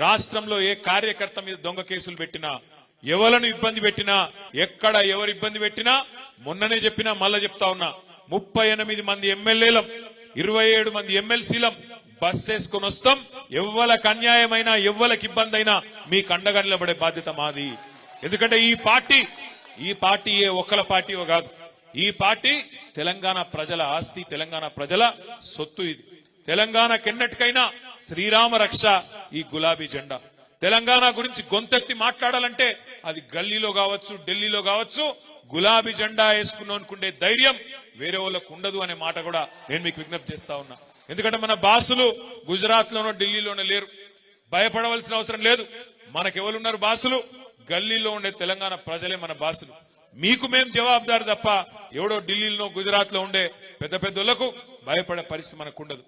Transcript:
రాష్ట్రంలో ఏ కార్యకర్త మీద దొంగ కేసులు పెట్టినా, ఎవలను ఇబ్బంది పెట్టినా, ఎక్కడ ఎవరు ఇబ్బంది పెట్టినా, మొన్ననే చెప్పినా మళ్ళా చెప్తా ఉన్నా, 38 మంది ఎమ్మెల్యేలం, 27 మంది ఎమ్మెల్సీలం బస్ వేసుకొని వస్తాం. ఎవ్వలకు అన్యాయమైనా, ఎవ్వలకు ఇబ్బంది అయినా మీకు అండగా నిలబడే బాధ్యత మాది. ఎందుకంటే ఈ పార్టీ ఏ ఒక్కల పార్టీయో కాదు. ఈ పార్టీ తెలంగాణ ప్రజల ఆస్తి, తెలంగాణ ప్రజల సొత్తు. ఇది తెలంగాణకెన్నటికైనా శ్రీరామ రక్ష ఈ గులాబీ జెండా. తెలంగాణ గురించి గొంతెత్తి మాట్లాడాలంటే అది గల్లీలో కావచ్చు, ఢిల్లీలో కావచ్చు, గులాబీ జెండా వేసుకున్నోనుకుండే ధైర్యం వేరే వాళ్ళకు ఉండదు అనే మాట కూడా నేను మీకు విజ్ఞప్తి చేస్తా ఉన్నా. ఎందుకంటే మన బాసులు గుజరాత్ లోనో ఢిల్లీలోనో లేరు, భయపడవలసిన అవసరం లేదు. మనకెవరున్నారు బాసులు? గల్లీలో ఉండే తెలంగాణ ప్రజలే మన బాసులు. మీకు మేము జవాబుదారు తప్ప ఎవడో ఢిల్లీలో గుజరాత్ లో ఉండే పెద్ద పెద్దలకు భయపడే పరిస్థితి మనకు ఉండదు.